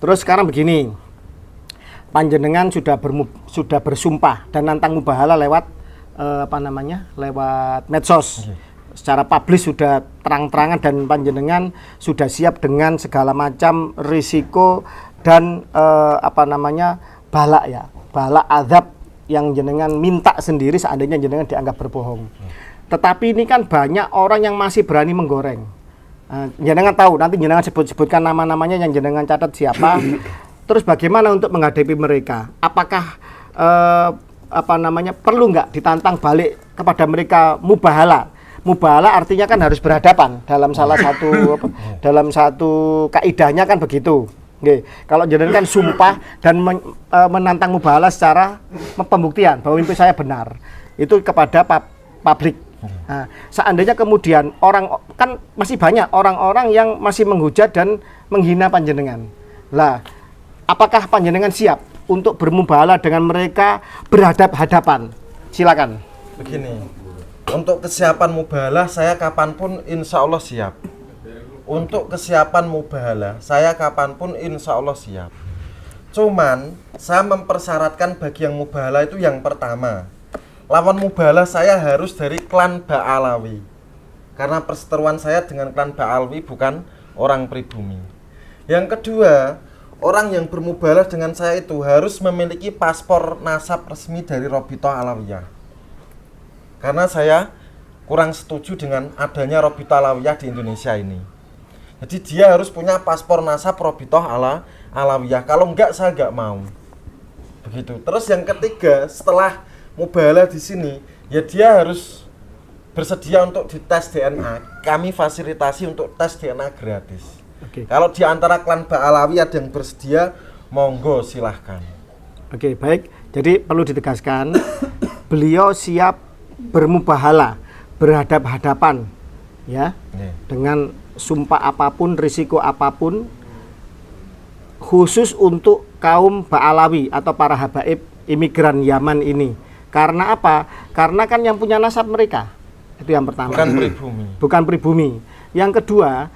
Terus sekarang begini, panjenengan sudah bersumpah dan nantang mubahalah lewat lewat medsos. Secara publis sudah terang-terangan dan panjenengan sudah siap dengan segala macam risiko dan balak azab yang jenengan minta sendiri seandainya jenengan dianggap berbohong. Tetapi ini kan banyak orang yang masih berani menggoreng. Jenengan tahu, nanti jenengan sebutkan nama-namanya yang jenengan catat siapa. Terus bagaimana untuk menghadapi mereka? Apakah perlu nggak ditantang balik kepada mereka mubahalah? Mubahalah artinya kan harus berhadapan dalam salah satu dalam satu kaidahnya kan begitu. Oke. Kalau jenengan kan sumpah dan menantang mubahalah secara pembuktian bahwa mimpi saya benar. Itu kepada publik. Nah, seandainya kemudian kan masih banyak orang-orang yang masih menghujat dan menghina panjenengan. Lah, apakah panjenengan siap untuk bermubahalah dengan mereka berhadap-hadapan? Silakan. Begini. Untuk kesiapan mubahalah saya kapanpun insya Allah siap. Untuk kesiapan mubahalah saya kapanpun insya Allah siap. Cuman saya mempersyaratkan bagi yang mubahalah itu yang pertama, lawan mubahalah saya harus dari klan Ba'alawi. Karena perseteruan saya dengan klan Ba'alawi bukan orang pribumi. Yang kedua, orang yang bermubahalah dengan saya itu harus memiliki paspor nasab resmi dari Robitoh Alawiyah. Karena saya kurang setuju dengan adanya Robitoh Alawiyah di Indonesia ini. Jadi dia harus punya paspor nasab Robitoh Alawiyah. Kalau enggak saya enggak mau. Begitu. Terus yang ketiga, setelah mubahalah di sini, ya dia harus bersedia untuk dites DNA. Kami fasilitasi untuk tes DNA gratis. Oke. Kalau di antara klan Ba'alawi ada yang bersedia, monggo silahkan. Oke, baik. Jadi perlu ditegaskan, beliau siap bermubahalah, berhadap-hadapan, ya, dengan sumpah apapun, risiko apapun, khusus untuk kaum Ba'alawi atau para habaib imigran Yaman ini. Karena apa? Karena kan yang punya nasab mereka. Itu yang pertama. Bukan pribumi. Yang kedua,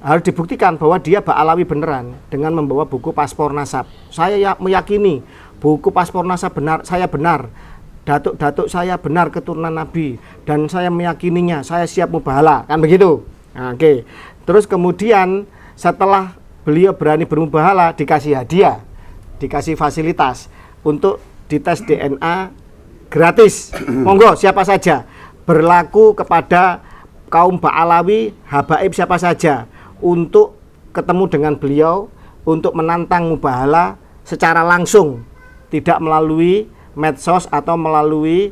harus dibuktikan bahwa dia Ba'alawi beneran dengan membawa buku paspor nasab. Saya meyakini buku paspor nasab saya benar. Datuk-datuk saya benar keturunan Nabi dan saya meyakininya, saya siap mubahalah, kan begitu. Nah, oke. Terus kemudian setelah beliau berani bermubahalah, dikasih hadiah, dikasih fasilitas untuk dites DNA gratis. Monggo siapa saja, berlaku kepada kaum Ba'alawi, habaib siapa saja untuk ketemu dengan beliau untuk menantang mubahalah secara langsung, tidak melalui medsos atau melalui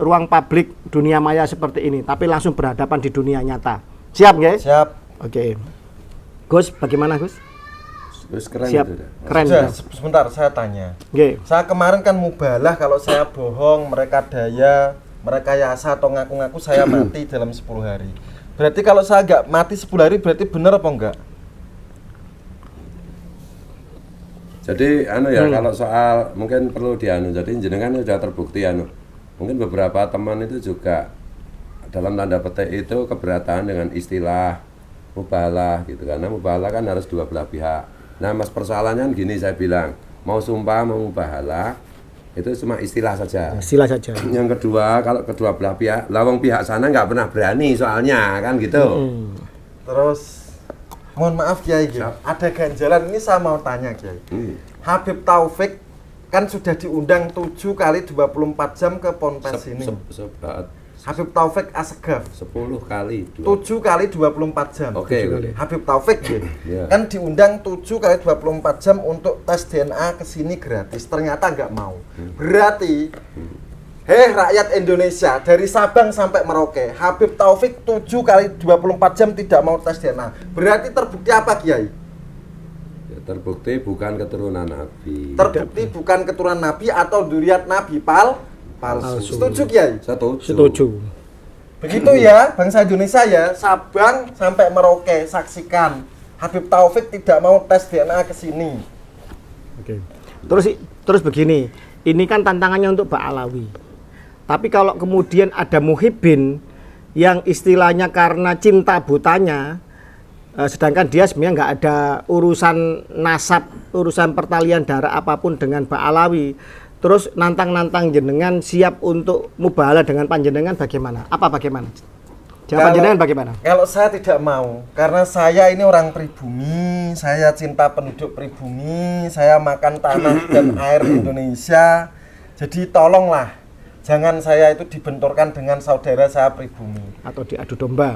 ruang publik dunia maya seperti ini, tapi langsung berhadapan di dunia nyata. Siap nggak? Siap. Oke. Gus, bagaimana Gus? Gus keren. Siap. Itu, keren. Sudah, sebentar saya tanya. Oke. Saya kemarin kan mubahalah kalau saya bohong, mereka daya, mereka yasa atau ngaku-ngaku saya mati dalam 10 hari. Berarti kalau saya nggak mati 10 hari berarti benar apa enggak? Jadi kalau soal mungkin perlu jadi jenengan sudah terbukti mungkin beberapa teman itu juga dalam tanda petik itu keberatan dengan istilah mubahalah gitu, karena mubahalah kan harus dua belah pihak. Nah mas, persoalannya gini, saya bilang mau sumpah mau mubahalah itu cuma istilah saja. Istilah saja. Yang kedua, kalau kedua belah pihak, lawang pihak sana nggak pernah berani soalnya kan gitu. Terus mohon maaf Kiai, ada ganjalan ini saya mau tanya Kiai. Habib Taufik kan sudah diundang 7 kali 24 jam ke Ponpes ini. Habib Taufik Assegaf 10 kali 7 kali 24 jam. Oke. Habib Taufik kan diundang 7 kali 24 jam untuk tes DNA ke sini gratis. Ternyata nggak mau. Berarti rakyat Indonesia dari Sabang sampai Merauke, Habib Taufik 7 kali 24 jam tidak mau tes DNA. Berarti terbukti apa Kiai? Ya, terbukti bukan keturunan Nabi. Terbukti bukan keturunan Nabi atau duriat Nabi palsu. Setuju Kiai? Setuju. Begitu ya, bangsa Indonesia ya, Sabang sampai Merauke saksikan Habib Taufik tidak mau tes DNA ke sini. Oke. Terus begini, ini kan tantangannya untuk Ba'alawi. Tapi kalau kemudian ada muhibbin yang istilahnya karena cinta butanya sedangkan dia sebenarnya nggak ada urusan nasab, urusan pertalian darah apapun dengan Mbak Alawi. Terus nantang-nantang jenengan siap untuk mubahalah dengan panjenengan bagaimana? Bagaimana? Jawaban jenengan bagaimana? Kalau saya tidak mau, karena saya ini orang pribumi, saya cinta penduduk pribumi, saya makan tanah dan air Indonesia. Jadi tolonglah, jangan saya itu dibenturkan dengan saudara saya pribumi. Atau diadu domba.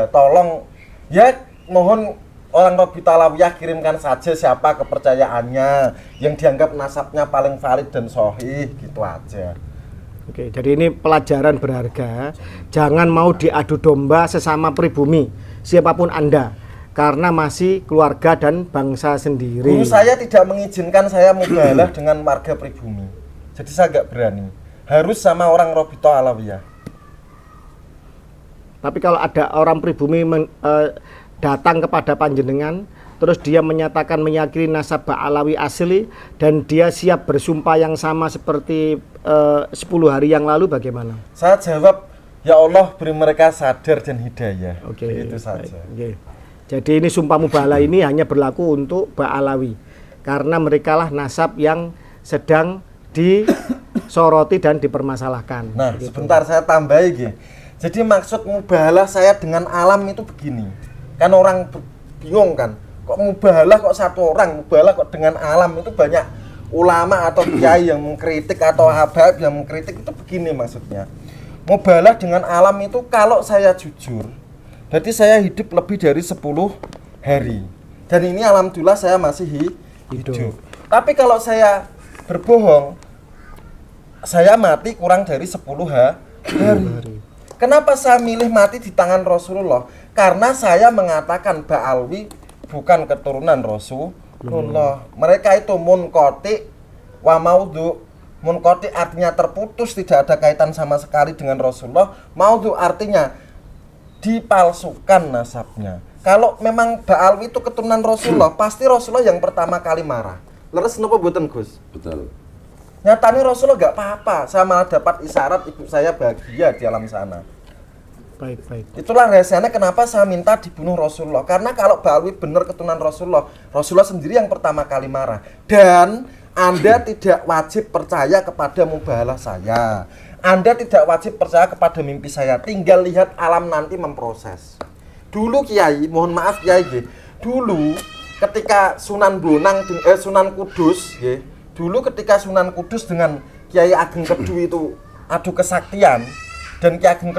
Tolong, ya mohon orang Robito Alawiyah kirimkan saja siapa kepercayaannya yang dianggap nasabnya paling valid dan sahih, gitu aja. Oke, jadi ini pelajaran berharga. Jangan mau diadu domba sesama pribumi, siapapun Anda, karena masih keluarga dan bangsa sendiri. Guru saya tidak mengizinkan saya mubahalah dengan warga pribumi. Jadi saya nggak berani. Harus sama orang Robito Alawiyah. Tapi kalau ada orang pribumi datang kepada panjenengan, terus dia menyatakan meyakini nasab Mbak Alawi asli dan dia siap bersumpah yang sama seperti 10 hari yang lalu, bagaimana? Saya jawab, ya Allah beri mereka sadar dan hidayah. Oke, itu saja. Oke. Jadi ini sumpah mubahalah ini hanya berlaku untuk Mbak Alawi karena merekalah nasab yang sedang disoroti dan dipermasalahkan. Nah, gitu. sebentar saya tambahi G. Jadi maksud mubahalah saya dengan alam itu begini. Kan orang bingung kan, kok mubahalah kok satu orang, mubahalah kok dengan alam. Itu banyak ulama atau kiai yang mengkritik atau habaib yang mengkritik. Itu begini maksudnya, mubahalah dengan alam itu kalau saya jujur, jadi saya hidup lebih dari 10 hari dan ini alhamdulillah saya masih hidup. Tapi kalau saya berbohong, saya mati kurang dari 10 hari. Kenapa saya milih mati di tangan Rasulullah? Karena saya mengatakan Mbak Alwi bukan keturunan Rasulullah. Mereka itu munqati wa maudhu. Munqati artinya terputus, tidak ada kaitan sama sekali dengan Rasulullah. Maudhu artinya dipalsukan nasabnya. Kalau memang Mbak Alwi itu keturunan Rasulullah, pasti Rasulullah yang pertama kali marah. Leres napa mboten, Gus? Betul. Nyatanya Rasulullah nggak apa-apa, saya malah dapat isyarat ibu saya bahagia di alam sana. Baik. Itulah rahasianya kenapa saya minta dibunuh Rasulullah. Karena kalau Mbak Alwi benar keturunan Rasulullah, Rasulullah sendiri yang pertama kali marah. Dan Anda tidak wajib percaya kepada mubahalah saya. Anda tidak wajib percaya kepada mimpi saya. Tinggal lihat alam nanti memproses. Dulu Kiai, mohon maaf Kiai, dulu ketika Sunan Bonang, Sunan Kudus, dulu ketika Sunan Kudus dengan Kiai Ageng Kedu itu adu kesaktian dan Kiai Ageng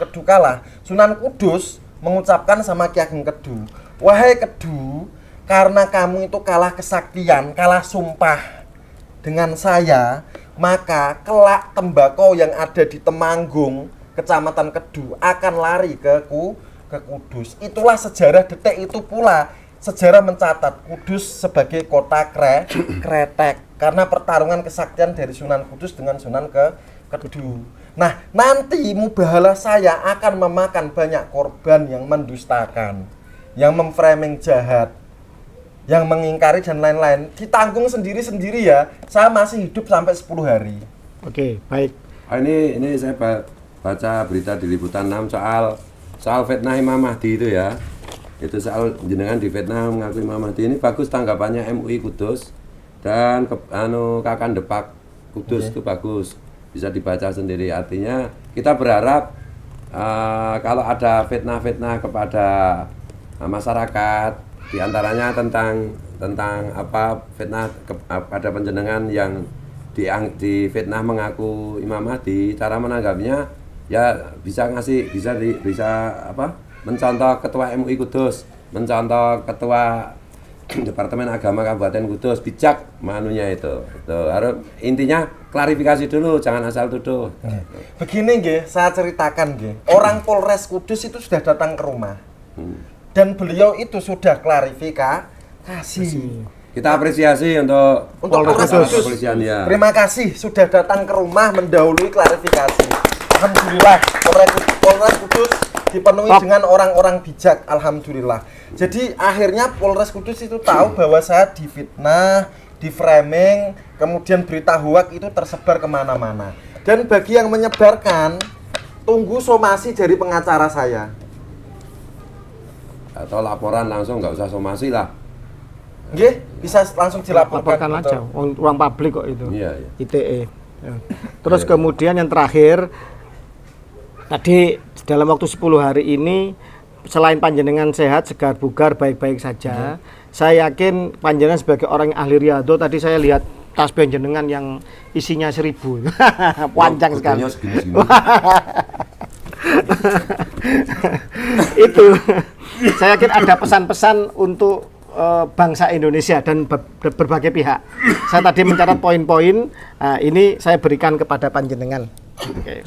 Kedu kalah, Sunan Kudus mengucapkan sama Kiai Ageng Kedu, wahai Kedu, karena kamu itu kalah kesaktian, kalah sumpah dengan saya, maka kelak tembakau yang ada di Temanggung, Kecamatan Kedu akan lari ke Kudus. Itulah sejarah detik itu pula. Sejarah mencatat Kudus sebagai kota kretek karena pertarungan kesaktian dari Sunan Kudus dengan Sunan Kedu. Nah, nanti mubahalah saya akan memakan banyak korban yang mendustakan, yang memframing jahat, yang mengingkari dan lain-lain. Ditanggung sendiri-sendiri ya. Saya masih hidup sampai 10 hari. Oke, baik. Ini saya baca berita di Liputan 6 soal fitnah Imam Mahdi itu ya. Itu soal jenengan di fitnah mengakui Imam Mahdi. Ini bagus tanggapannya MUI Kudus dan Kakan Depak Kudus. Itu bagus, bisa dibaca sendiri. Artinya kita berharap kalau ada fitnah-fitnah kepada masyarakat, diantaranya tentang apa fitnah kepada panjenengan yang di fitnah mengaku Imam Mahdi, cara menanggapinya ya bisa mencontoh ketua MUI Kudus, mencontoh ketua Departemen Agama Kabupaten Kudus, bijak manunya itu. Harus intinya klarifikasi dulu, jangan asal tuduh. Begini saya ceritakan orang Polres Kudus itu sudah datang ke rumah. Dan beliau itu sudah klarifikasi. Kita apresiasi untuk Polres Kudus. Ya. Terima kasih sudah datang ke rumah mendahului klarifikasi. Alhamdulillah Polres Kudus dipenuhi dengan orang-orang bijak, alhamdulillah. Jadi akhirnya Polres Kudus itu tahu bahwa saya difitnah, diframing, kemudian berita hoak itu tersebar kemana-mana. Dan bagi yang menyebarkan, tunggu somasi dari pengacara saya. atau laporan langsung, nggak usah somasi lah. Nggih, bisa langsung dilaporkan. Laporkan aja, ruang publik kok itu. Iya, iya. ITE. Ya. Terus kemudian yang terakhir, tadi dalam waktu 10 hari ini, selain panjenengan sehat, segar, bugar, baik-baik saja, saya yakin panjenengan sebagai orang yang ahli riyadhah, tadi saya lihat tas panjenengan yang isinya 1000. Panjang sekali. Fotonya segini-segini. Itu. Saya yakin ada pesan-pesan untuk bangsa Indonesia dan berbagai pihak. Saya tadi mencatat poin-poin, ini saya berikan kepada panjenengan. Oke.